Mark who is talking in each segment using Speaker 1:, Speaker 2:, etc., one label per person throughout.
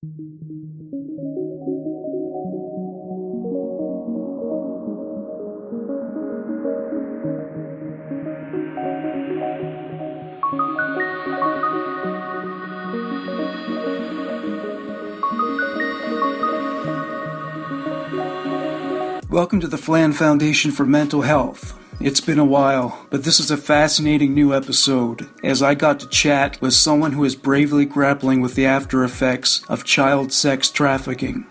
Speaker 1: Welcome to the Flan Foundation for Mental Health. It's been a while, but this is a fascinating new episode as I got to chat with someone who is bravely grappling with the after effects of child sex trafficking.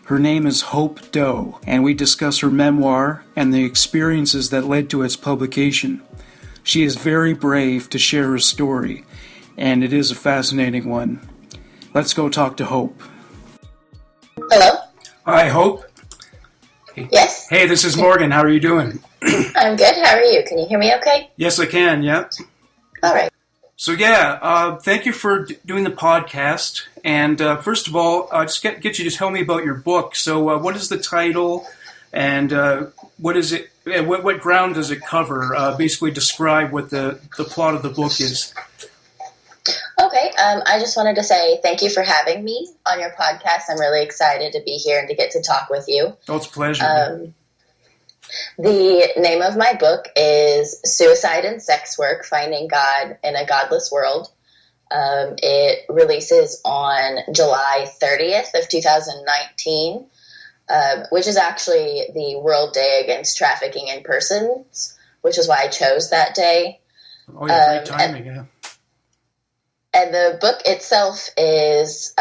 Speaker 1: Her name is Hope Doe, and we discuss her memoir and the experiences that led to its publication. She is very brave to share her story, and it is a fascinating one. Let's go talk to Hope.
Speaker 2: Hello?
Speaker 1: Hi, Hope.
Speaker 2: Yes?
Speaker 1: Hey, this is Morgan. How are you doing?
Speaker 2: I'm good. How are you? Can you hear me okay?
Speaker 1: Yes, I can, yeah.
Speaker 2: All right.
Speaker 1: So thank you for doing the podcast. And first of all, just get you to tell me about your book. So what is the title, and what is it? What ground does it cover? Basically describe what the plot of the book is.
Speaker 2: Okay. I just wanted to say thank you for having me on your podcast. I'm really excited to be here and to get to talk with you.
Speaker 1: Oh, it's a pleasure.
Speaker 2: The name of my book is Suicide and Sex Work, Finding God in a Godless World. It releases on July 30th of 2019, which is actually the World Day Against Trafficking in Persons, which is why I chose that day.
Speaker 1: Oh, yeah, great timing, yeah.
Speaker 2: And the book itself is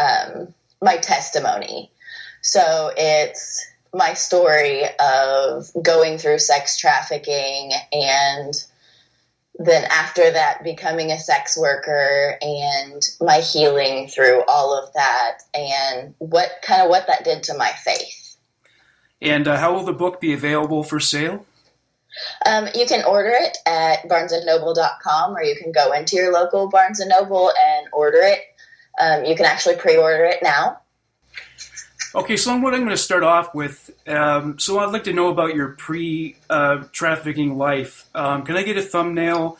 Speaker 2: my testimony. So it's my story of going through sex trafficking and then after that becoming a sex worker and my healing through all of that and what that did to my faith. And
Speaker 1: how will the book be available for sale?
Speaker 2: You can order it at barnesandnoble.com, or you can go into your local Barnes & Noble and order it. You can actually pre-order it now.
Speaker 1: Okay, so what I'm going to start off with, so I'd like to know about your pre-trafficking life. Can I get a thumbnail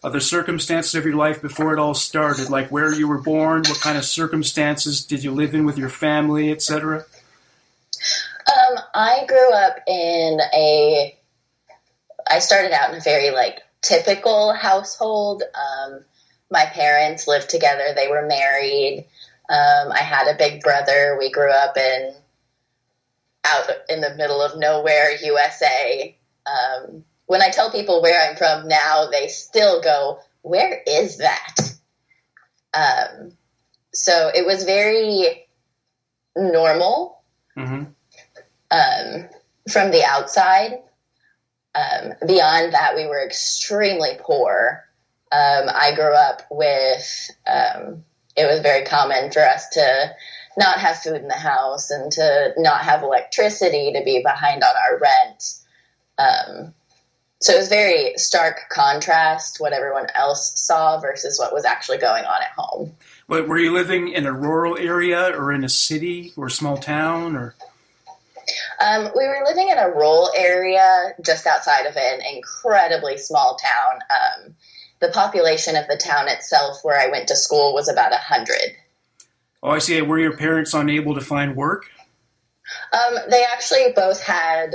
Speaker 1: of the circumstances of your life before it all started, like where you were born, what kind of circumstances did you live in with your family, etc.?
Speaker 2: I grew up I started out in a very typical household. My parents lived together. They were married. I had a big brother. We grew up out in the middle of nowhere, USA. When I tell people where I'm from now, they still go, "Where is that?" So it was very normal from the outside. Beyond that, we were extremely poor. I grew up with, it was very common for us to not have food in the house and to not have electricity, to be behind on our rent. So it was very stark contrast, what everyone else saw versus what was actually going on at home.
Speaker 1: But were you living in a rural area or in a city or a small town, or?
Speaker 2: We were living in a rural area just outside of an incredibly small town. The population of the town itself where I went to school was about 100.
Speaker 1: Oh, I see. Were your parents unable to find work?
Speaker 2: They actually both had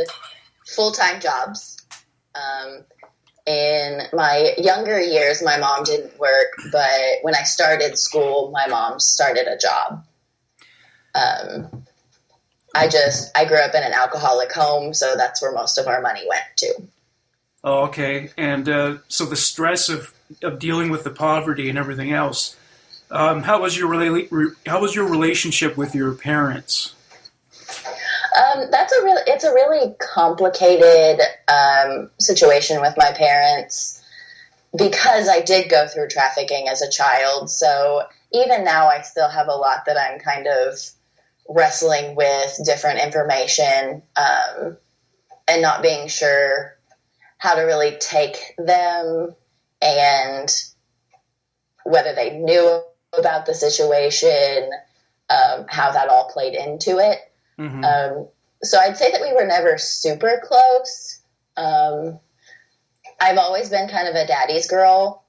Speaker 2: full-time jobs. In my younger years, my mom didn't work, but when I started school, my mom started a job. I grew up in an alcoholic home, so that's where most of our money went to.
Speaker 1: Oh, okay. And so the stress of dealing with the poverty and everything else, how was your relationship with your parents?
Speaker 2: It's a really complicated situation with my parents because I did go through trafficking as a child. So even now, I still have a lot that I'm kind of wrestling with, different information, and not being sure how to really take them and whether they knew about the situation, how that all played into it. Mm-hmm. So I'd say that we were never super close. I've always been kind of a daddy's girl,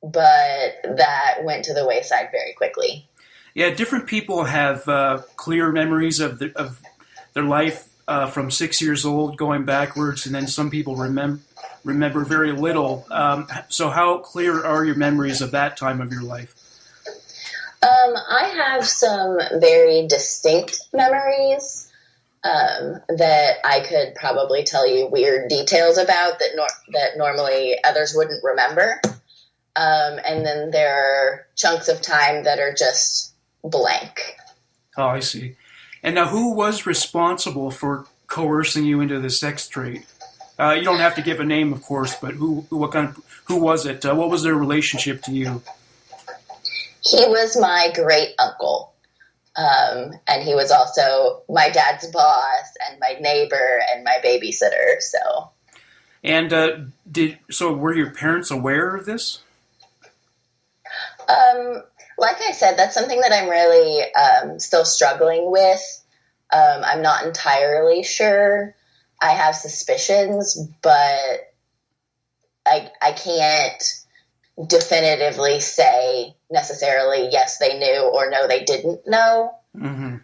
Speaker 2: but that went to the wayside very quickly.
Speaker 1: Yeah, different people have clear memories of their life from 6 years old going backwards, and then some people remember very little. So how clear are your memories of that time of your life?
Speaker 2: I have some very distinct memories that I could probably tell you weird details about that normally others wouldn't remember. And then there are chunks of time that are just blank.
Speaker 1: Oh, I see. And now, who was responsible for coercing you into the sex trade? You don't have to give a name, of course, but who was it? What was their relationship to you?
Speaker 2: He was my great uncle. And he was also my dad's boss and my neighbor and my babysitter. So.
Speaker 1: And were your parents aware of this?
Speaker 2: Like I said, that's something that I'm really still struggling with. I'm not entirely sure. I have suspicions, but I can't definitively say necessarily yes they knew or no they didn't know.
Speaker 1: Mm-hmm.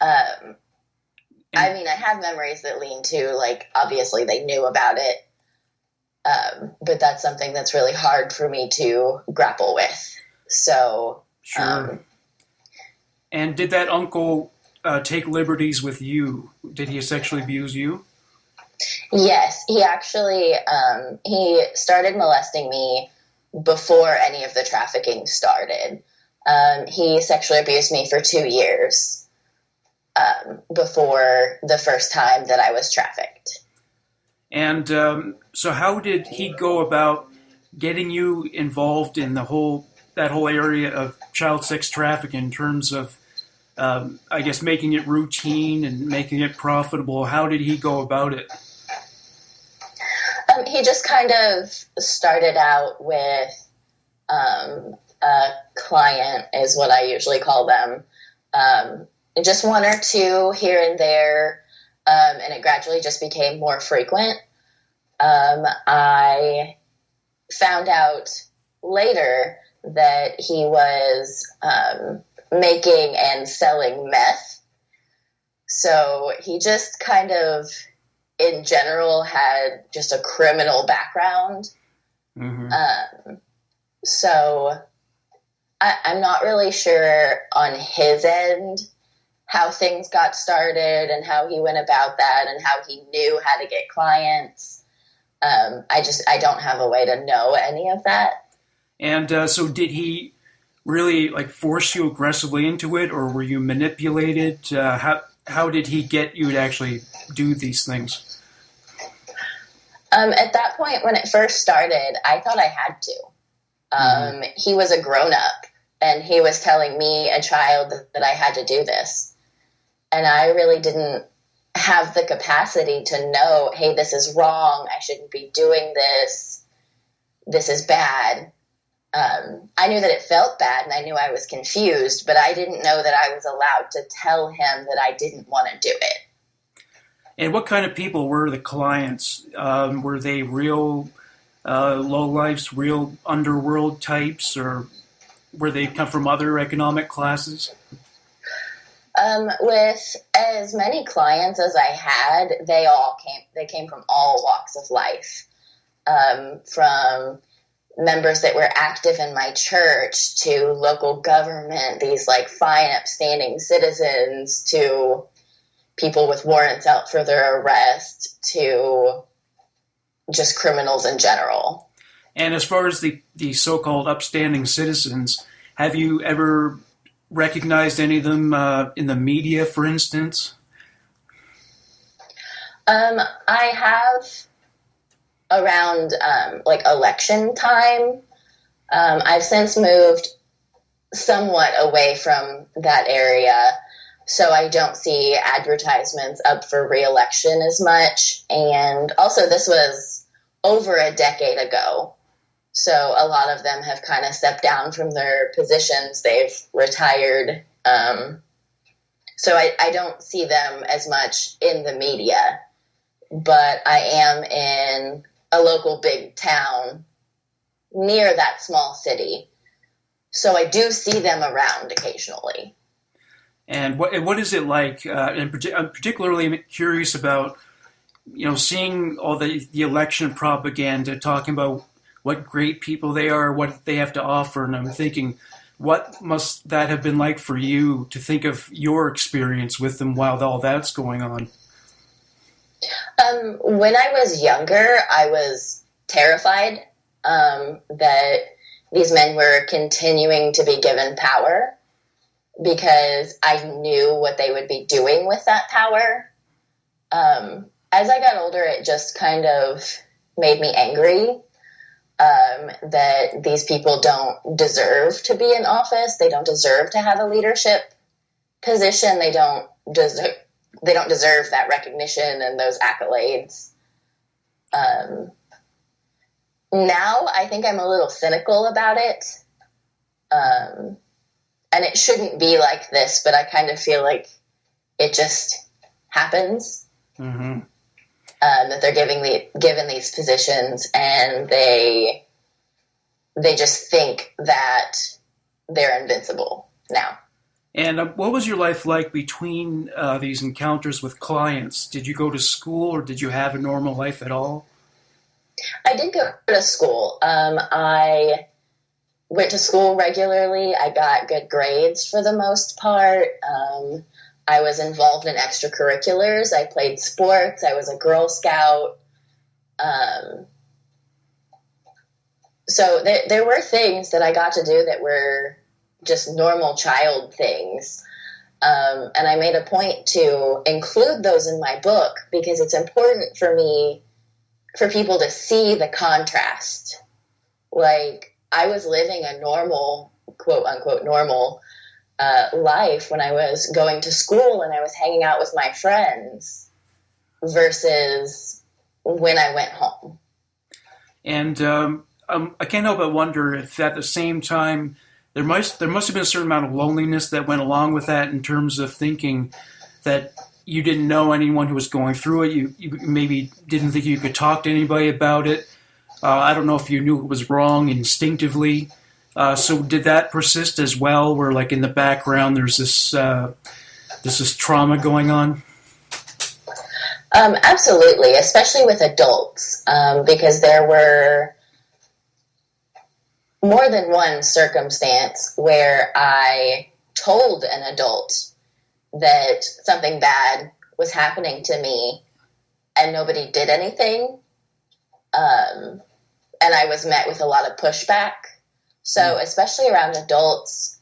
Speaker 2: I mean, I have memories that lean to, like, obviously they knew about it, but that's something that's really hard for me to grapple with. So,
Speaker 1: sure. And did that uncle take liberties with you? Did he sexually abuse you?
Speaker 2: Yes, he actually he started molesting me before any of the trafficking started. He sexually abused me for 2 years before the first time that I was trafficked.
Speaker 1: And so how did he go about getting you involved in that whole area of child sex trafficking in terms of, I guess, making it routine and making it profitable? How did he go about it?
Speaker 2: He just kind of started out with a client, is what I usually call them, just one or two here and there, and it gradually just became more frequent. I found out later that he was making and selling meth. So he just kind of, in general, had just a criminal background. Mm-hmm. So I'm not really sure on his end how things got started and how he went about that and how he knew how to get clients. I don't have a way to know any of that.
Speaker 1: And so did he really force you aggressively into it, or were you manipulated? How did he get you to actually do these things?
Speaker 2: At that point, when it first started, I thought I had to. He was a grown-up, and he was telling me, a child, that I had to do this. And I really didn't have the capacity to know, hey, this is wrong, I shouldn't be doing this, this is bad. I knew that it felt bad, and I knew I was confused, but I didn't know that I was allowed to tell him that I didn't want to do it.
Speaker 1: And what kind of people were the clients? Were they real lowlifes, real underworld types, or were they come from other economic classes?
Speaker 2: With as many clients as I had, they came from all walks of life, from members that were active in my church to local government, these fine, upstanding citizens, to people with warrants out for their arrest, to just criminals in general.
Speaker 1: And as far as the so-called upstanding citizens, have you ever recognized any of them in the media, for instance?
Speaker 2: I have around election time. I've since moved somewhat away from that area, so I don't see advertisements up for re-election as much. And also, this was over a decade ago, so a lot of them have kind of stepped down from their positions. They've retired. So I don't see them as much in the media, but I am in a local big town near that small city. So I do see them around occasionally.
Speaker 1: And what is it like? I'm particularly curious about, seeing all the election propaganda talking about what great people they are, what they have to offer, and I'm thinking, what must that have been like for you to think of your experience with them while all that's going on?
Speaker 2: When I was younger, I was terrified that these men were continuing to be given power, because I knew what they would be doing with that power. As I got older, it just kind of made me angry that these people don't deserve to be in office. They don't deserve to have a leadership position. They don't deserve that recognition and those accolades. Now I think I'm a little cynical about it. And it shouldn't be like this, but I kind of feel like it just happens. Mm-hmm. That they're given these positions, and they just think that they're invincible now.
Speaker 1: And what was your life like between these encounters with clients? Did you go to school, or did you have a normal life at all?
Speaker 2: I did go to school. I went to school regularly. I got good grades for the most part. I was involved in extracurriculars. I played sports. I was a Girl Scout. So there were things that I got to do that were just normal child things. And I made a point to include those in my book because it's important for people to see the contrast. Like, I was living a normal, quote unquote, normal life when I was going to school and I was hanging out with my friends versus when I went home.
Speaker 1: And I can't help but wonder if at the same time there must have been a certain amount of loneliness that went along with that, in terms of thinking that you didn't know anyone who was going through it. You maybe didn't think you could talk to anybody about it. I don't know if you knew it was wrong instinctively. So did that persist as well, where like in the background there's this trauma going on?
Speaker 2: Absolutely, especially with adults, because there were more than one circumstance where I told an adult that something bad was happening to me and nobody did anything. And I was met with a lot of pushback. So especially around adults,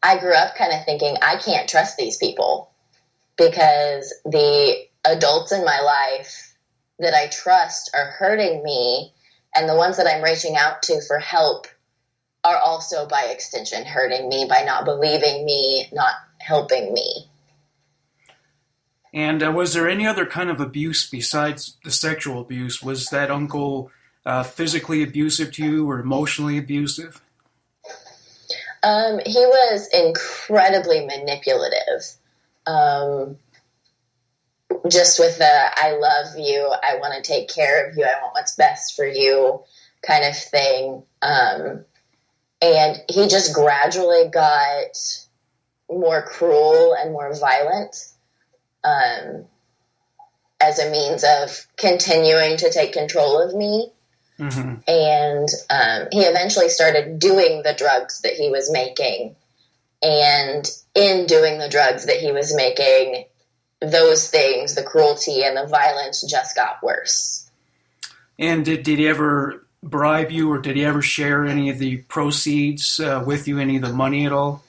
Speaker 2: I grew up kind of thinking I can't trust these people because the adults in my life that I trust are hurting me, and the ones that I'm reaching out to for help are also by extension hurting me by not believing me, not helping me.
Speaker 1: And was there any other kind of abuse besides the sexual abuse? Was that uncle physically abusive to you or emotionally abusive?
Speaker 2: He was incredibly manipulative. Just with the I love you, I want to take care of you, I want what's best for you kind of thing. And he just gradually got more cruel and more violent as a means of continuing to take control of me. Mm-hmm. And he eventually started doing the drugs that he was making. And in doing the drugs that he was making, those things, the cruelty and the violence, just got worse.
Speaker 1: And did he ever bribe you, or did he ever share any of the proceeds with you, any of the money at all?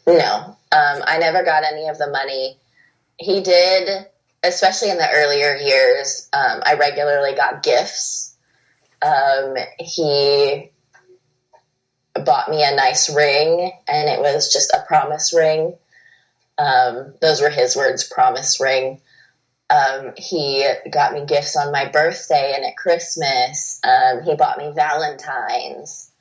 Speaker 2: No. I never got any of the money. He did, especially in the earlier years, I regularly got gifts. He bought me a nice ring, and it was just a promise ring. Those were his words, promise ring. He got me gifts on my birthday and at Christmas. He bought me Valentines.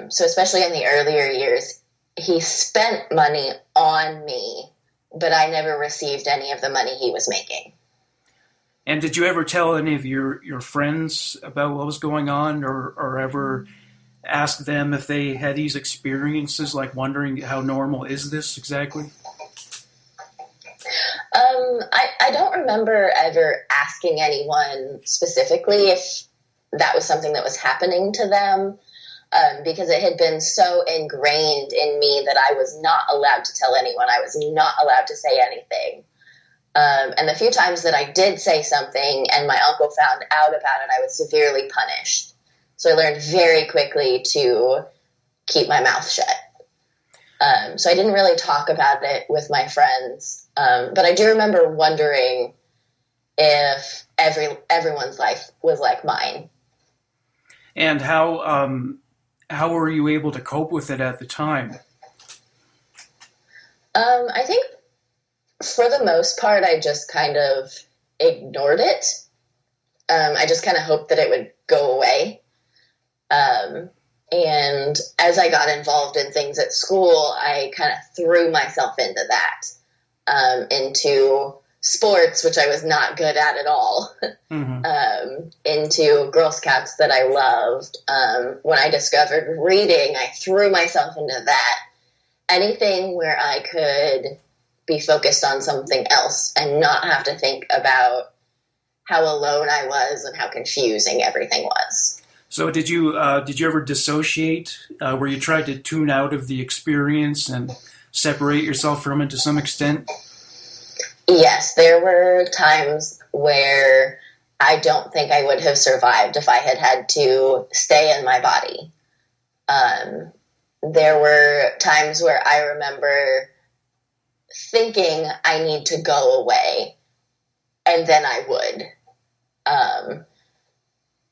Speaker 2: So especially in the earlier years, he spent money on me, but I never received any of the money he was making.
Speaker 1: And did you ever tell any of your friends about what was going on, or ever ask them if they had these experiences, like wondering how normal is this exactly?
Speaker 2: I don't remember ever asking anyone specifically if that was something that was happening to them, because it had been so ingrained in me that I was not allowed to tell anyone. I was not allowed to say anything. And the few times that I did say something and my uncle found out about it, I was severely punished. So I learned very quickly to keep my mouth shut. So I didn't really talk about it with my friends. But I do remember wondering if everyone's life was like mine.
Speaker 1: And how were you able to cope with it at the time?
Speaker 2: I think for the most part, I just kind of ignored it. I just kind of hoped that it would go away. And as I got involved in things at school, I kind of threw myself into that, into sports, which I was not good at all, into Girl Scouts that I loved. When I discovered reading, I threw myself into that. Anything where I could be focused on something else and not have to think about how alone I was and how confusing everything was.
Speaker 1: So did you ever dissociate, where you tried to tune out of the experience and separate yourself from it to some extent?
Speaker 2: Yes, there were times where I don't think I would have survived if I had had to stay in my body. There were times where I remember thinking I need to go away, and then I would.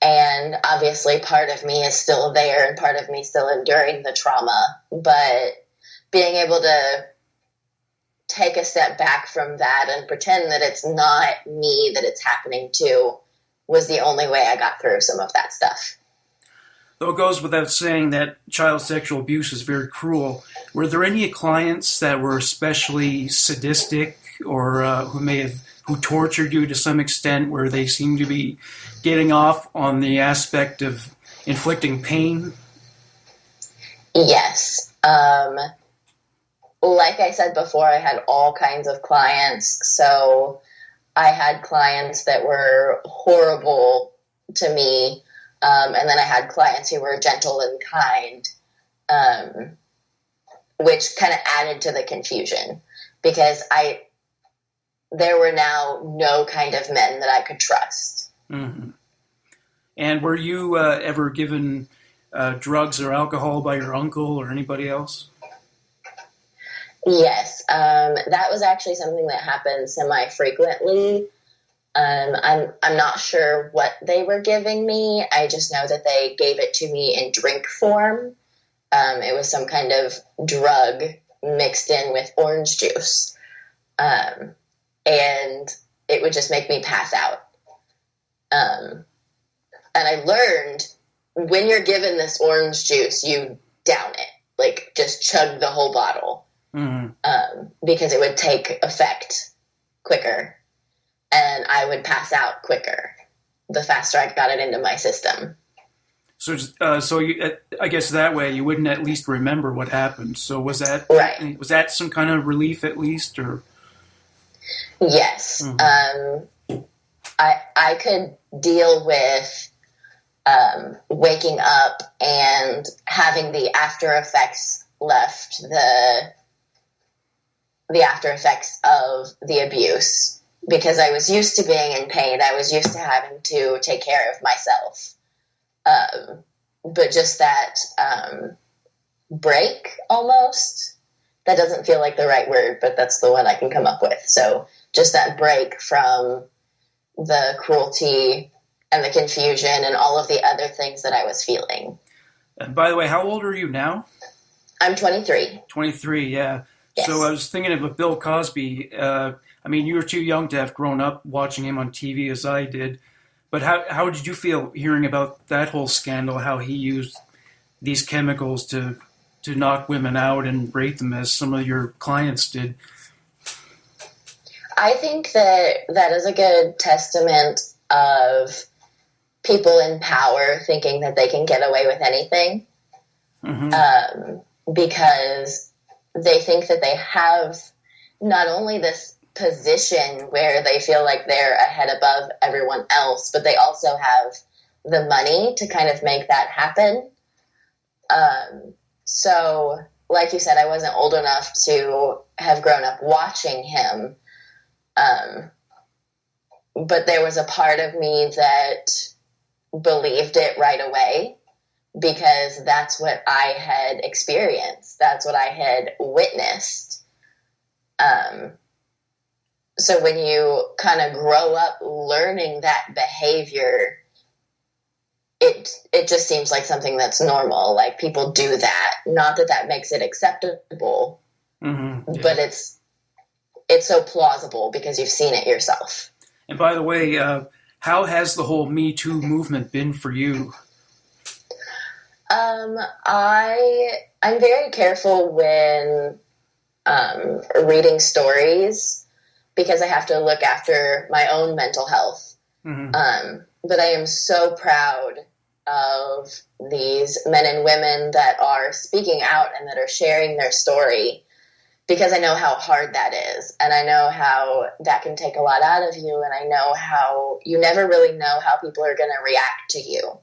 Speaker 2: And obviously part of me is still there and part of me still enduring the trauma, but being able to take a step back from that and pretend that it's not me that it's happening to was the only way I got through some of that stuff.
Speaker 1: Though it goes without saying that child sexual abuse is very cruel, were there any clients that were especially sadistic or who tortured you to some extent, where they seemed to be getting off on the aspect of inflicting pain?
Speaker 2: Yes. Like I said before, I had all kinds of clients. So I had clients that were horrible to me. And then I had clients who were gentle and kind, which kind of added to the confusion, because there were now no kind of men that I could trust.
Speaker 1: Mm-hmm. And were you ever given drugs or alcohol by your uncle or anybody else?
Speaker 2: Yes, that was actually something that happened semi-frequently. I'm not sure what they were giving me. I just know that they gave it to me in drink form. It was some kind of drug mixed in with orange juice. And it would just make me pass out. And I learned when you're given this orange juice, you down it, like just chug the whole bottle, because it would take effect quicker and I would pass out quicker the faster I got it into my system.
Speaker 1: So I guess that way you wouldn't at least remember what happened. So was that
Speaker 2: right?
Speaker 1: Was that some kind of relief at least, or?
Speaker 2: Yes. I could deal with waking up and having the after effects left, the after effects of the abuse, because I was used to being in pain. I was used to having to take care of myself. But just that break, almost, that doesn't feel like the right word, but that's the one I can come up with. So just that break from the cruelty and the confusion and all of the other things that I was feeling.
Speaker 1: And by the way, how old are you now?
Speaker 2: I'm 23.
Speaker 1: 23, yeah.
Speaker 2: Yes.
Speaker 1: So I was thinking of a Bill Cosby. I mean, you were too young to have grown up watching him on TV as I did. But how did you feel hearing about that whole scandal, how he used these chemicals to knock women out and rape them as some of your clients did?
Speaker 2: I think that is a good testament of people in power thinking that they can get away with anything. because they think that they have not only this position where they feel like they're ahead above everyone else, but they also have the money to kind of make that happen. So, like you said, I wasn't old enough to have grown up watching him. But there was a part of me that believed it right away because that's what I had experienced. That's what I had witnessed. So when you kind of grow up learning that behavior, it just seems like something that's normal. Like people do that. Not that that makes it acceptable, but it's so plausible because you've seen it yourself.
Speaker 1: And by the way, how has the whole Me Too movement been for you?
Speaker 2: I'm very careful when reading stories because I have to look after my own mental health. But I am so proud of these men and women that are speaking out and that are sharing their story, because I know how hard that is, and I know how that can take a lot out of you, and I know how you never really know how people are going to react to you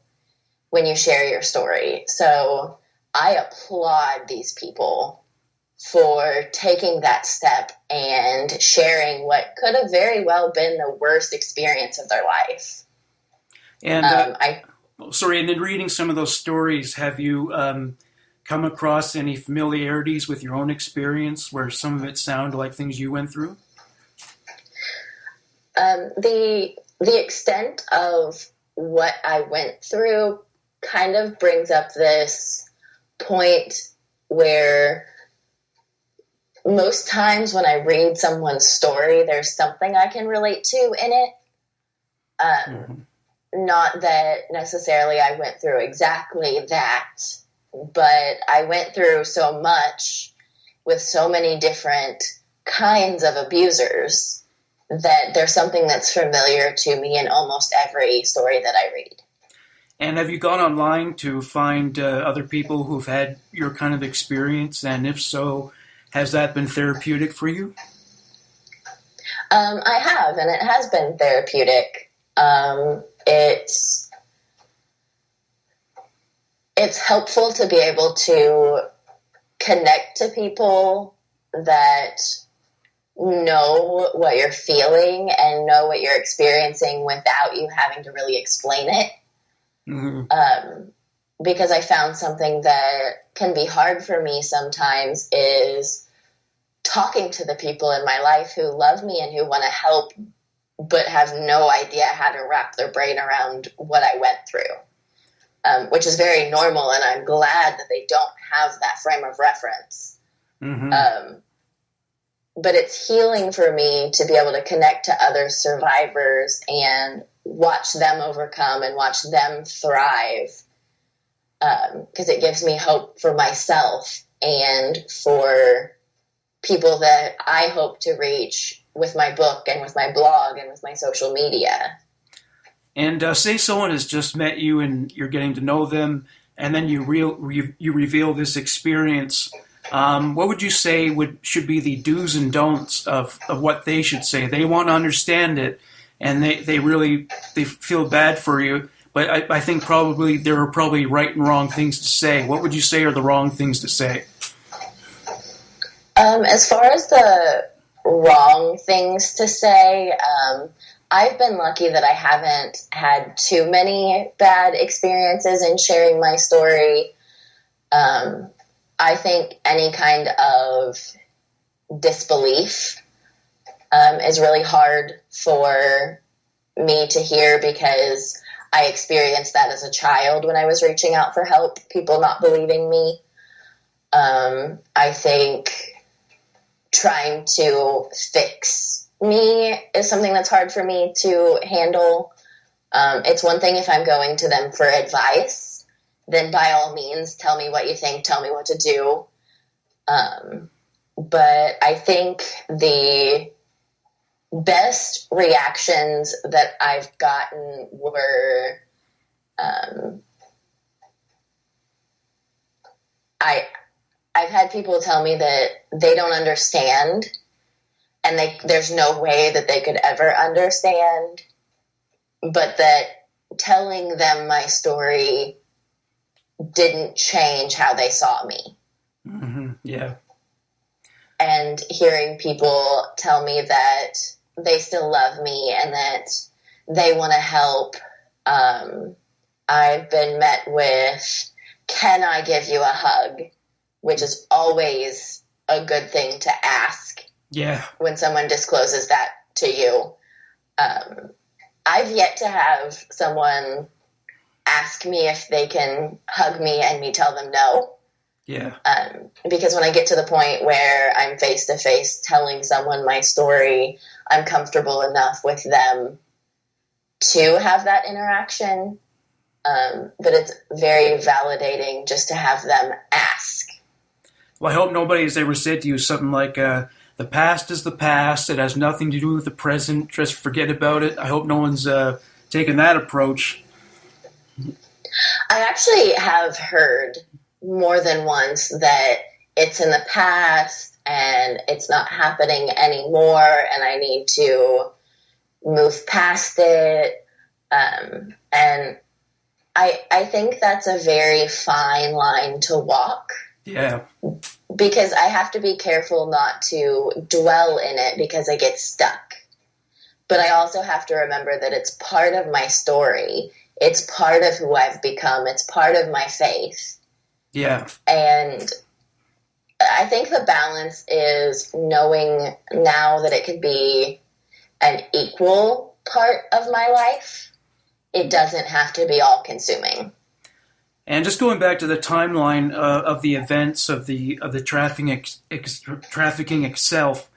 Speaker 2: when you share your story. So I applaud these people for taking that step and sharing what could have very well been the worst experience of their life.
Speaker 1: And and in reading some of those stories, have you come across any familiarities with your own experience where some of it sounded like things you went through?
Speaker 2: The extent of what I went through kind of brings up this point where most times when I read someone's story, there's something I can relate to in it. Not that necessarily I went through exactly that, but I went through so much with so many different kinds of abusers that there's something that's familiar to me in almost every story that I read.
Speaker 1: And have you gone online to find other people who've had your kind of experience? And if so, has that been therapeutic for you?
Speaker 2: I have, and it has been therapeutic. It's helpful to be able to connect to people that know what you're feeling and know what you're experiencing without you having to really explain it. Because I found something that can be hard for me sometimes is talking to the people in my life who love me and who want to help, but have no idea how to wrap their brain around what I went through, which is very normal, and I'm glad that they don't have that frame of reference. But it's healing for me to be able to connect to other survivors and watch them overcome and watch them thrive, because it gives me hope for myself and for people that I hope to reach with my book and with my blog and with my social media.
Speaker 1: And say someone has just met you and you're getting to know them, and then you reveal this experience. What would you say should be the do's and don'ts of what they should say? They want to understand it, and they feel bad for you. But I think probably there are probably right and wrong things to say. What would you say are the wrong things to say?
Speaker 2: As far as the wrong things to say, I've been lucky that I haven't had too many bad experiences in sharing my story. I think any kind of disbelief is really hard for me to hear, because I experienced that as a child when I was reaching out for help, people not believing me. I think trying to fix me is something that's hard for me to handle. It's one thing if I'm going to them for advice, then by all means, tell me what you think, tell me what to do. But I think the best reactions that I've gotten were I've had people tell me that they don't understand, and there's no way that they could ever understand, but that telling them my story didn't change how they saw me.
Speaker 1: Mm-hmm. Yeah.
Speaker 2: And hearing people tell me that they still love me and that they want to help. I've been met with, "Can I give you a hug?" which is always a good thing to ask.
Speaker 1: Yeah.
Speaker 2: When someone discloses that to you. I've yet to have someone ask me if they can hug me and me tell them no.
Speaker 1: Yeah.
Speaker 2: Because when I get to the point where I'm face to face telling someone my story, I'm comfortable enough with them to have that interaction. But it's very validating just to have them ask.
Speaker 1: Well, I hope nobody's ever said to you something like, the past is the past. It has nothing to do with the present. Just forget about it. I hope no one's taken that approach.
Speaker 2: I actually have heard more than once that it's in the past and it's not happening anymore and I need to move past it. And I think that's a very fine line to walk.
Speaker 1: Yeah.
Speaker 2: Because I have to be careful not to dwell in it because I get stuck. But I also have to remember that it's part of my story. It's part of who I've become. It's part of my faith.
Speaker 1: Yeah.
Speaker 2: And I think the balance is knowing now that it could be an equal part of my life. It doesn't have to be all consuming.
Speaker 1: And just going back to the timeline of the events of the trafficking itself,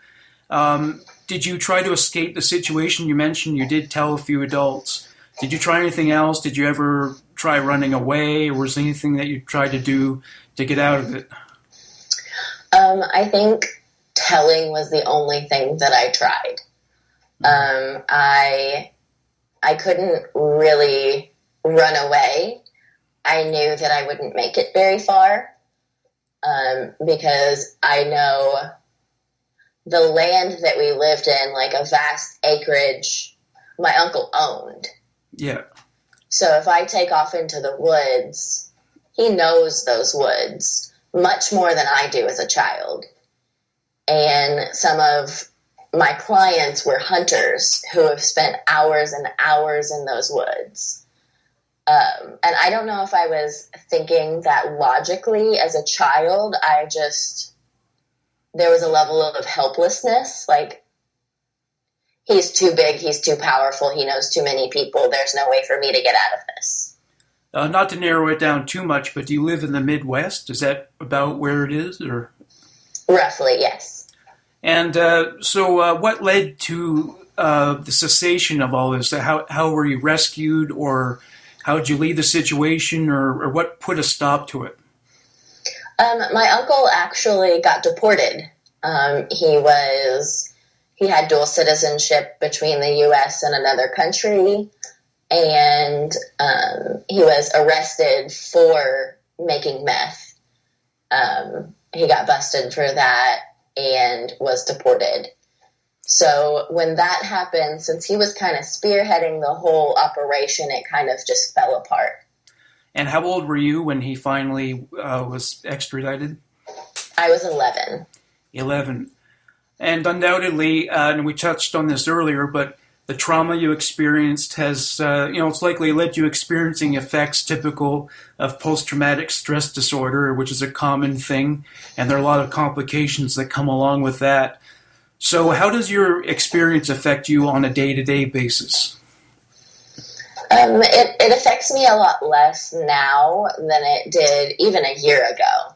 Speaker 1: did you try to escape the situation? You mentioned you did tell a few adults. Did you try anything else? Did you ever try running away, or was there anything that you tried to do to get out of it?
Speaker 2: I think telling was the only thing that I tried. I couldn't really run away. I knew that I wouldn't make it very far because I know the land that we lived in, like a vast acreage, my uncle owned.
Speaker 1: Yeah.
Speaker 2: So if I take off into the woods, he knows those woods much more than I do as a child. And some of my clients were hunters who have spent hours and hours in those woods. And I don't know if I was thinking that logically as a child. There was a level of helplessness, like, he's too big, he's too powerful, he knows too many people, there's no way for me to get out of this.
Speaker 1: Not to narrow it down too much, but do you live in the Midwest? Is that about where it is? Or
Speaker 2: roughly, yes.
Speaker 1: And so what led to the cessation of all this? How were you rescued, or how did you leave the situation, or what put a stop to it?
Speaker 2: My uncle actually got deported. He had dual citizenship between the U.S. and another country, and he was arrested for making meth. He got busted for that and was deported. So when that happened, since he was kind of spearheading the whole operation, it kind of just fell apart.
Speaker 1: And how old were you when he finally was extradited?
Speaker 2: I was 11.
Speaker 1: 11. And undoubtedly, and we touched on this earlier, but the trauma you experienced has, it's likely led you experiencing effects typical of post-traumatic stress disorder, which is a common thing, and there are a lot of complications that come along with that. So how does your experience affect you on a day-to-day basis?
Speaker 2: It affects me a lot less now than it did even a year ago.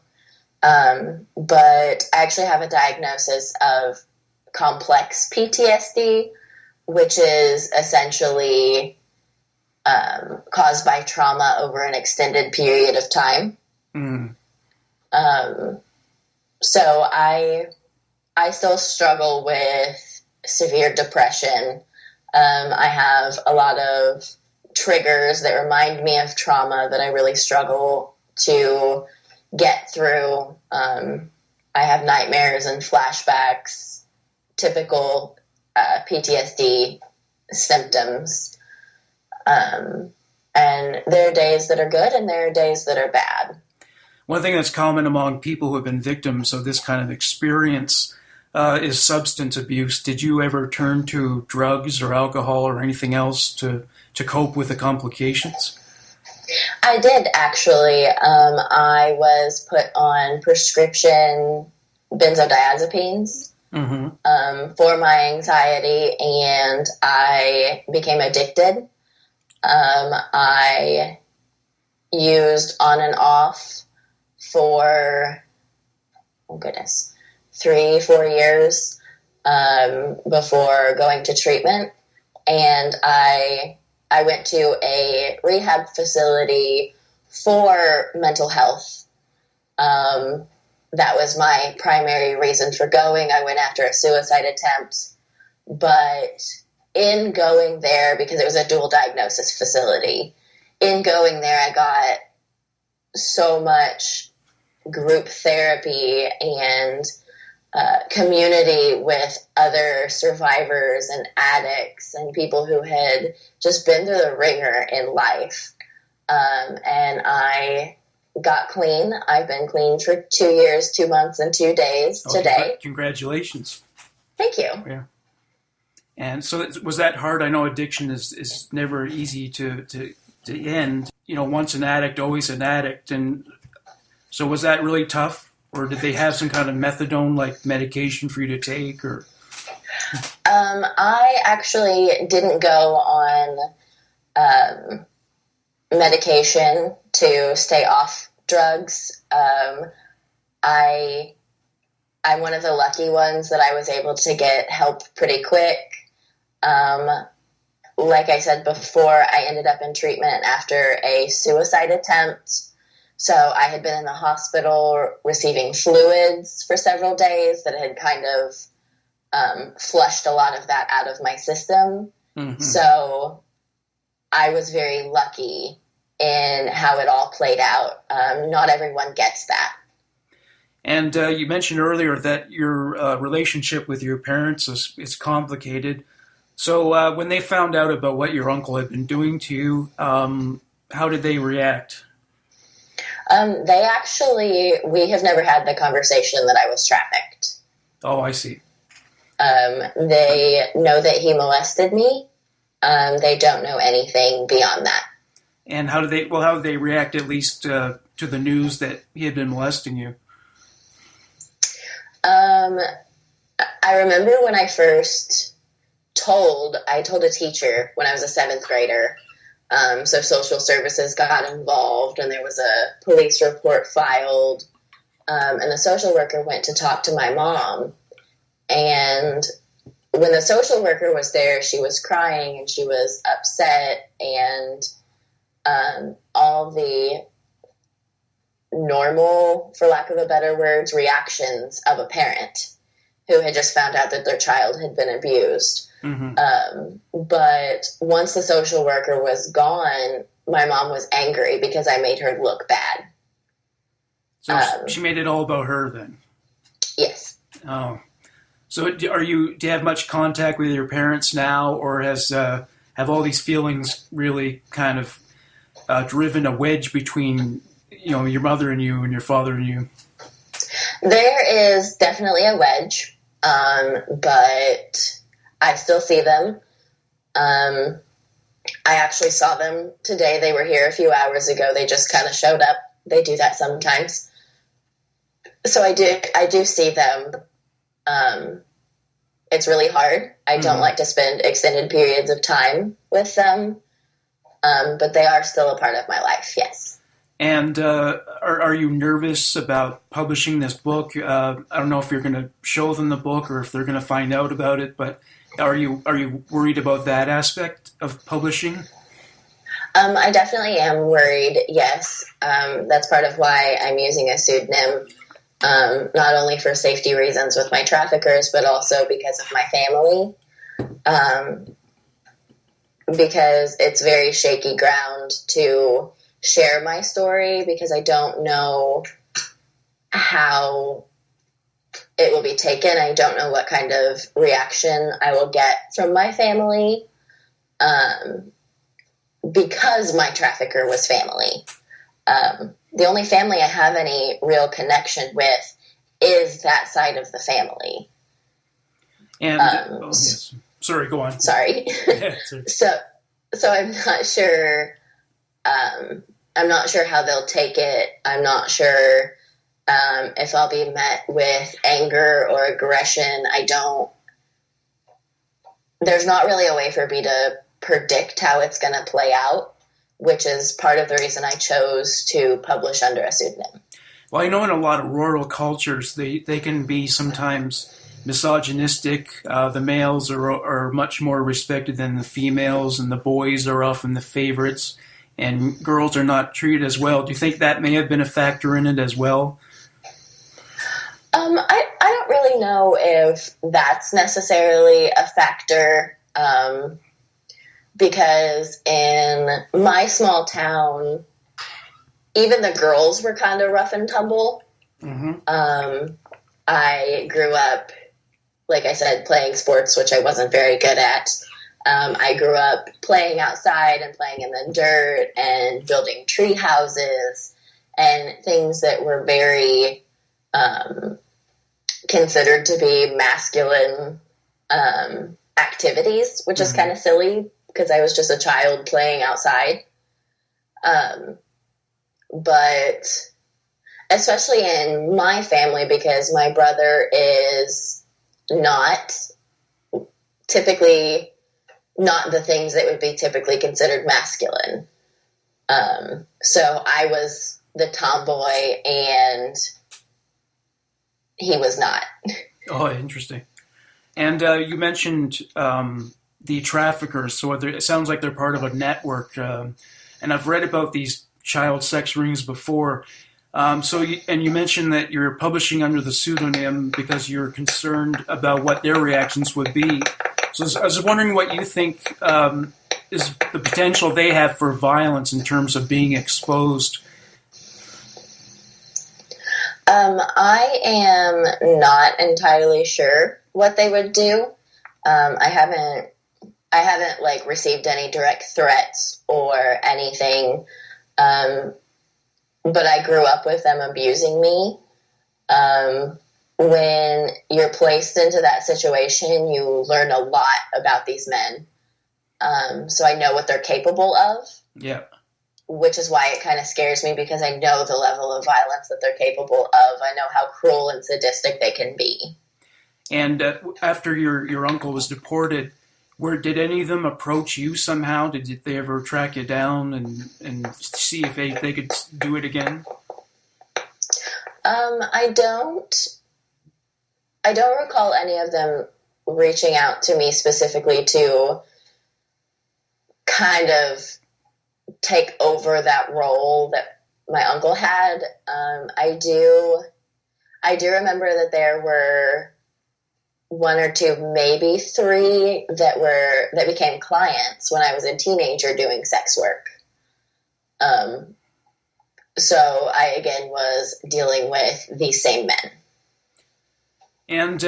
Speaker 2: But I actually have a diagnosis of complex PTSD, which is essentially caused by trauma over an extended period of time. Mm. So I still struggle with severe depression. I have a lot of triggers that remind me of trauma that I really struggle to get through. I have nightmares and flashbacks, typical PTSD symptoms. And there are days that are good and there are days that are bad.
Speaker 1: One thing that's common among people who have been victims of this kind of experience is substance abuse. Did you ever turn to drugs or alcohol or anything else to cope with the complications?
Speaker 2: I did, actually. I was put on prescription benzodiazepines for my anxiety, and I became addicted. I used on and off for, 3-4 years before going to treatment. And I went to a rehab facility for mental health. That was my primary reason for going. I went after a suicide attempt. But in going there, because it was a dual diagnosis facility, in going there, I got so much group therapy and community with other survivors and addicts and people who had just been through the ringer in life. And I got clean. I've been clean for 2 years, 2 months, and 2 days today.
Speaker 1: Congratulations.
Speaker 2: Thank you.
Speaker 1: Yeah. And so was that hard? I know addiction is never easy to end. Once an addict, always an addict. And so was that really tough? Or did they have some kind of methadone-like medication for you to take? Or
Speaker 2: I actually didn't go on medication to stay off drugs. I'm one of the lucky ones that I was able to get help pretty quick. Like I said before, I ended up in treatment after a suicide attempt. So I had been in the hospital receiving fluids for several days that had kind of flushed a lot of that out of my system. Mm-hmm. So I was very lucky in how it all played out. Not everyone gets that.
Speaker 1: And you mentioned earlier that your relationship with your parents is complicated. So when they found out about what your uncle had been doing to you, how did they react? We have never had the conversation that I was trafficked. Oh, I see.
Speaker 2: They know that he molested me. They don't know anything beyond that.
Speaker 1: And how did they react, at least to the news that he had been molesting you?
Speaker 2: I remember when I first told a teacher when I was a 7th grader. So social services got involved and there was a police report filed, and the social worker went to talk to my mom. And when the social worker was there, she was crying and she was upset, and all the normal, for lack of a better words, reactions of a parent who had just found out that their child had been abused. Mm-hmm. But once the social worker was gone, my mom was angry because I made her look bad.
Speaker 1: So she made it all about her then?
Speaker 2: Yes.
Speaker 1: Oh. So do you have much contact with your parents now, or have all these feelings really kind of driven a wedge between your mother and you and your father and you?
Speaker 2: There is definitely a wedge, but I still see them. I actually saw them today. They were here a few hours ago. They just kind of showed up. They do that sometimes. So I do see them. It's really hard. I don't like to spend extended periods of time with them, but they are still a part of my life, yes.
Speaker 1: And are you nervous about publishing this book? I don't know if you're going to show them the book or if they're going to find out about it, but are you worried about that aspect of publishing?
Speaker 2: I definitely am worried, yes. That's part of why I'm using a pseudonym, not only for safety reasons with my traffickers, but also because of my family. Because it's very shaky ground to share my story, because I don't know how it will be taken. I don't know what kind of reaction I will get from my family, because my trafficker was family. The only family I have any real connection with is that side of the family.
Speaker 1: And yes. Sorry, go on.
Speaker 2: Sorry. So I'm not sure. I'm not sure how they'll take it. I'm not sure if I'll be met with anger or aggression. There's not really a way for me to predict how it's going to play out, which is part of the reason I chose to publish under a pseudonym.
Speaker 1: Well, I know in a lot of rural cultures, they can be sometimes misogynistic. The males are much more respected than the females, and the boys are often the favorites, and girls are not treated as well. Do you think that may have been a factor in it as well?
Speaker 2: I don't really know if that's necessarily a factor, because in my small town, even the girls were kind of rough and tumble. Mm-hmm. I grew up, like I said, playing sports, which I wasn't very good at. I grew up playing outside and playing in the dirt and building tree houses and things that were very considered to be masculine activities, which is kind of silly because I was just a child playing outside. But especially in my family, because my brother is not the things that would be typically considered masculine. So I was the tomboy and he was not.
Speaker 1: Oh, interesting. And you mentioned the traffickers. So it sounds like they're part of a network. And I've read about these child sex rings before. You mentioned that you're publishing under the pseudonym because you're concerned about what their reactions would be. So I was wondering what you think is the potential they have for violence in terms of being exposed.
Speaker 2: I am not entirely sure what they would do. I haven't like received any direct threats or anything. But I grew up with them abusing me. When you're placed into that situation, you learn a lot about these men. So I know what they're capable of. Yeah. Which is why it kind of scares me, because I know the level of violence that they're capable of. I know how cruel and sadistic they can be. And
Speaker 1: after your uncle was deported, did any of them approach you somehow? Did they ever track you down and see if they could do it again?
Speaker 2: I don't recall any of them reaching out to me specifically to kind of take over that role that my uncle had. I do remember that there were one or two, maybe three that became clients when I was a teenager doing sex work. So I again was dealing with these same men.
Speaker 1: And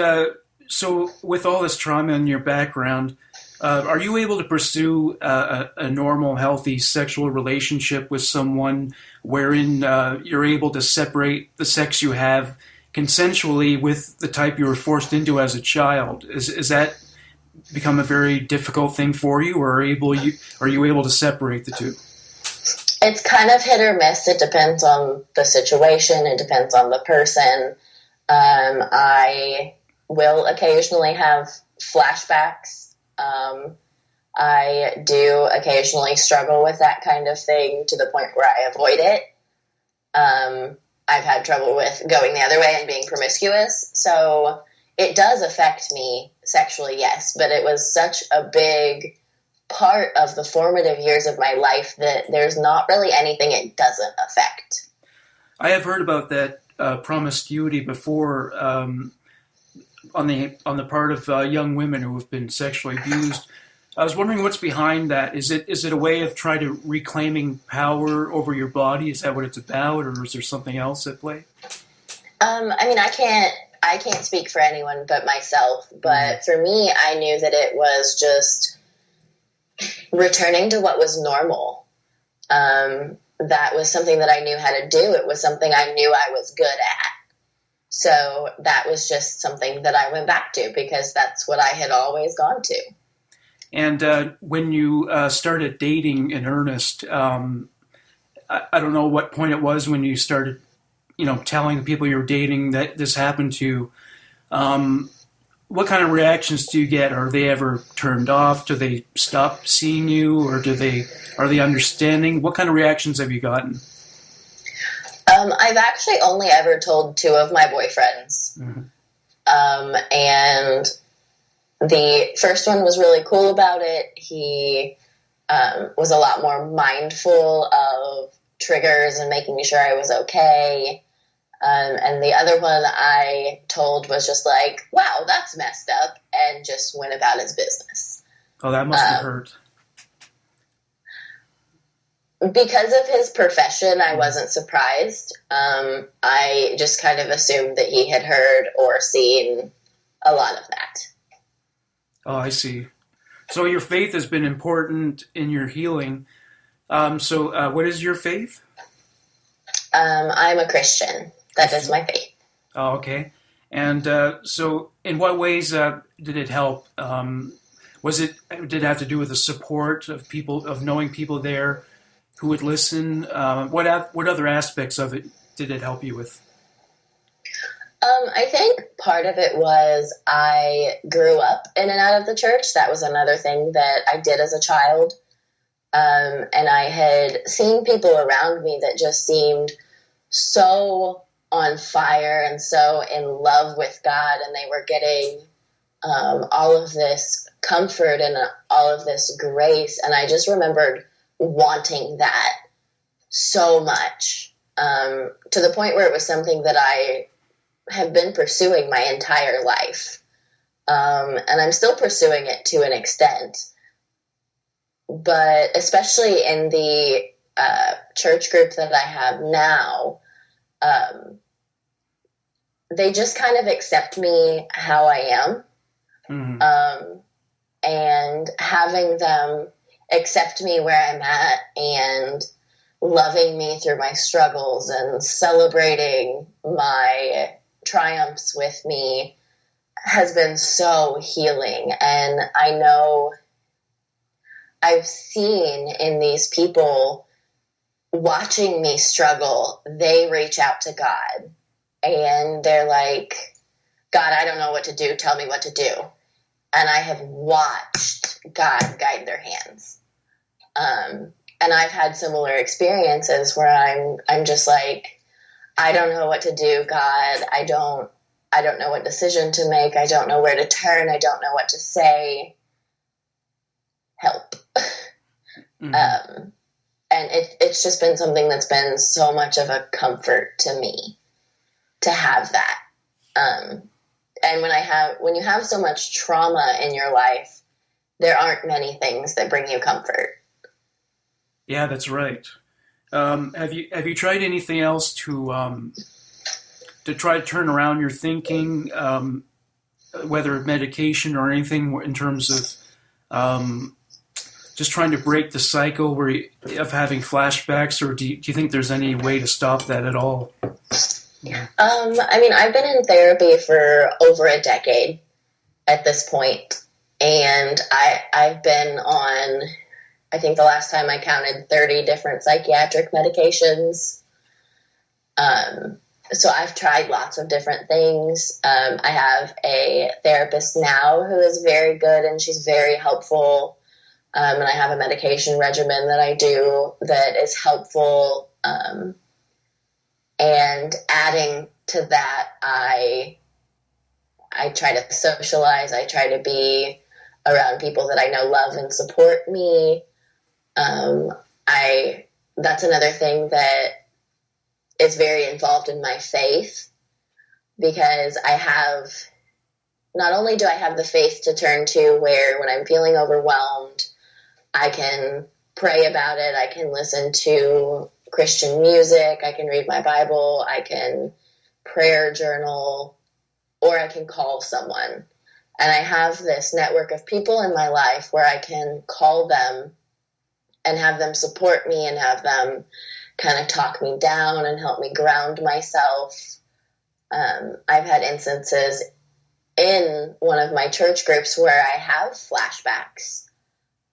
Speaker 1: so with all this trauma in your background, are you able to pursue a normal, healthy sexual relationship with someone wherein you're able to separate the sex you have consensually with the type you were forced into as a child? Is that become a very difficult thing for you, or are you able to separate the two?
Speaker 2: It's kind of hit or miss. It depends on the situation. It depends on the person. I will occasionally have flashbacks. I do occasionally struggle with that kind of thing to the point where I avoid it. I've had trouble with going the other way and being promiscuous. So it does affect me sexually, yes, but it was such a big part of the formative years of my life that there's not really anything it doesn't affect.
Speaker 1: I have heard about that promiscuity before on the part of young women who have been sexually abused. I was wondering what's behind that. Is it a way of trying to reclaiming power over your body? Is that what it's about, or is there something else at play?
Speaker 2: I mean, I can't speak for anyone but myself, but for me, I knew that it was just returning to what was normal. That was something that I knew how to do. It was something I knew I was good at. So that was just something that I went back to because that's what I had always gone to.
Speaker 1: And when you started dating in earnest, I don't know what point it was when you started, telling the people you're dating that this happened to you. What kind of reactions do you get? Are they ever turned off? Do they stop seeing you, or are they understanding? What kind of reactions have you gotten?
Speaker 2: I've actually only ever told 2 of my boyfriends. And the first one was really cool about it. He was a lot more mindful of triggers and making sure I was okay. And the other one I told was just like, wow, that's messed up, and just went about his business.
Speaker 1: Oh, that must have hurt.
Speaker 2: Because of his profession, I wasn't surprised. I just kind of assumed that he had heard or seen a lot of that.
Speaker 1: Oh, I see. So your faith has been important in your healing. So what is your faith?
Speaker 2: I'm a Christian. That is my faith.
Speaker 1: Oh, okay. And so in what ways did it help? Did it have to do with the support of people, of knowing people there who would listen? What other aspects of it did it help you with?
Speaker 2: I think part of it was I grew up in and out of the church. That was another thing that I did as a child. And I had seen people around me that just seemed so on fire and so in love with God, and they were getting all of this comfort and all of this grace. And I just remembered wanting that so much, to the point where it was something that I have been pursuing my entire life. And I'm still pursuing it to an extent. But especially in the church group that I have now, they just kind of accept me how I am. And having them accept me where I'm at and loving me through my struggles and celebrating my triumphs with me has been so healing. And I know I've seen in these people watching me struggle, they reach out to God and they're like, God, I don't know what to do. Tell me what to do. And I have watched God guide their hands. And I've had similar experiences where I'm just like, I don't know what to do, God. I don't know what decision to make. I don't know where to turn. I don't know what to say. Help. And it's just been something that's been so much of a comfort to me to have that. And when you have so much trauma in your life, there aren't many things that bring you comfort.
Speaker 1: Yeah, that's right. Have you tried anything else to try to turn around your thinking, whether medication or anything in terms of just trying to break the cycle of having flashbacks, or do you think there's any way to stop that at all?
Speaker 2: I mean, I've been in therapy for over a decade at this point, and I've been on, I think the last time I counted, 30 different psychiatric medications. So I've tried lots of different things. I have a therapist now who is very good, and she's very helpful. And I have a medication regimen that I do that is helpful. And adding to that, I try to socialize. I try to be around people that I know love and support me. That's another thing that is very involved in my faith, because not only do I have the faith to turn to where when I'm feeling overwhelmed, I can pray about it. I can listen to Christian music. I can read my Bible. I can prayer journal, or I can call someone. And I have this network of people in my life where I can call them and have them support me and have them kind of talk me down and help me ground myself. I've had instances in one of my church groups where I have flashbacks,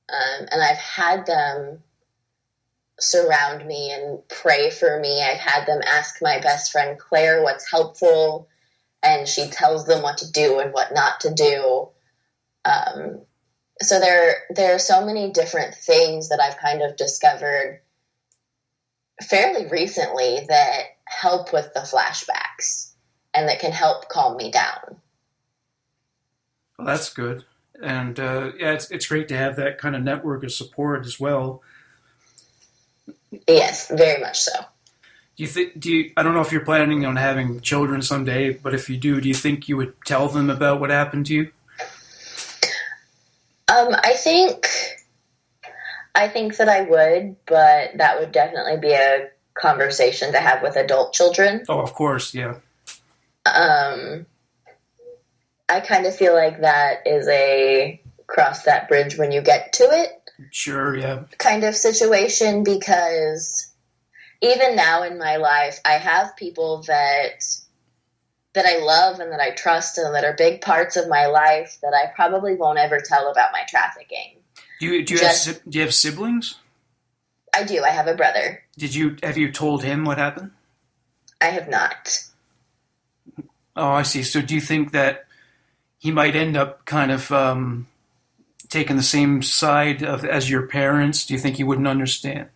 Speaker 2: and I've had them surround me and pray for me. I've had them ask my best friend Claire what's helpful, and she tells them what to do and what not to do. So there are so many different things that I've kind of discovered fairly recently that help with the flashbacks and that can help calm me down.
Speaker 1: Well, that's good. And yeah, it's great to have that kind of network of support as well.
Speaker 2: Yes, very much so.
Speaker 1: I don't know if you're planning on having children someday, but if you do you think you would tell them about what happened to you?
Speaker 2: I think that I would, but that would definitely be a conversation to have with adult children.
Speaker 1: Oh, of course, yeah.
Speaker 2: I kind of feel like that is a cross that bridge when you get to it.
Speaker 1: Sure, yeah.
Speaker 2: Kind of situation, because even now in my life, I have people that I love and that I trust and that are big parts of my life that I probably won't ever tell about my trafficking.
Speaker 1: Do you have siblings?
Speaker 2: I do. I have a brother.
Speaker 1: Have you told him what happened?
Speaker 2: I have not.
Speaker 1: Oh, I see. So do you think that he might end up kind of taking the same side as your parents? Do you think he wouldn't understand?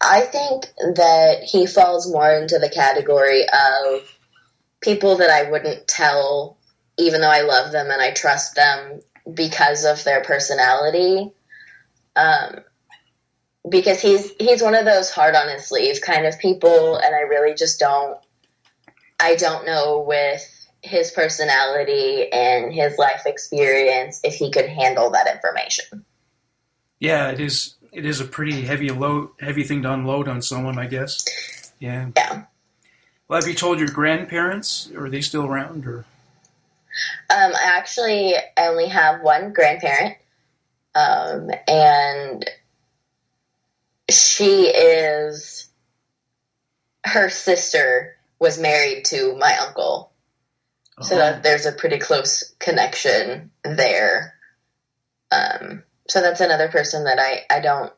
Speaker 2: I think that he falls more into the category of people that I wouldn't tell, even though I love them and I trust them because of their personality. Because he's one of those hard on his sleeve kind of people, and I really just I don't know with his personality and his life experience if he could handle that information.
Speaker 1: Yeah, it is a pretty heavy thing to unload on someone, I guess. Yeah.
Speaker 2: Yeah.
Speaker 1: Well, have you told your grandparents? Are they still around? Or?
Speaker 2: I only have one grandparent, and her sister was married to my uncle. Oh. So that there's a pretty close connection there. So that's another person that I don't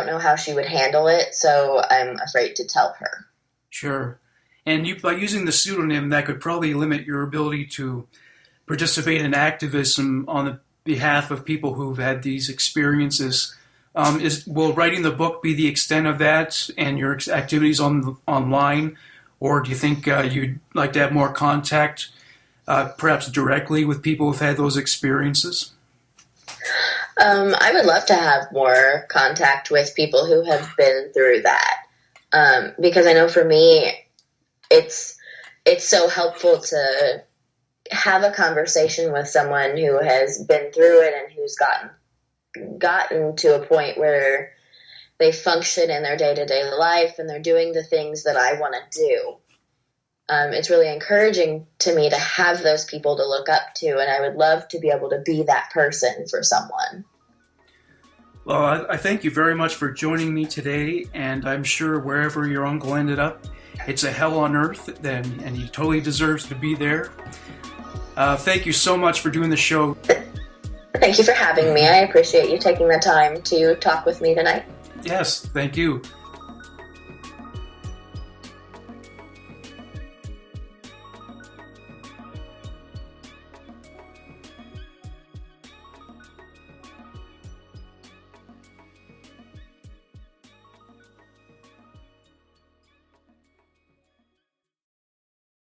Speaker 2: know how she would handle it, so I'm afraid to tell her.
Speaker 1: Sure. And by using the pseudonym, that could probably limit your ability to participate in activism on the behalf of people who've had these experiences. Will writing the book be the extent of that and your activities online? Or do you think you'd like to have more contact, perhaps directly with people who've had those experiences?
Speaker 2: I would love to have more contact with people who have been through that, because I know for me, it's so helpful to have a conversation with someone who has been through it and who's gotten to a point where they function in their day-to-day life and they're doing the things that I want to do. It's really encouraging to me to have those people to look up to, and I would love to be able to be that person for someone.
Speaker 1: Well, I thank you very much for joining me today, and I'm sure wherever your uncle ended up, it's a hell on earth, and he totally deserves to be there. Thank you so much for doing the show.
Speaker 2: Thank you for having me. I appreciate you taking the time to talk with me tonight.
Speaker 1: Yes, thank you.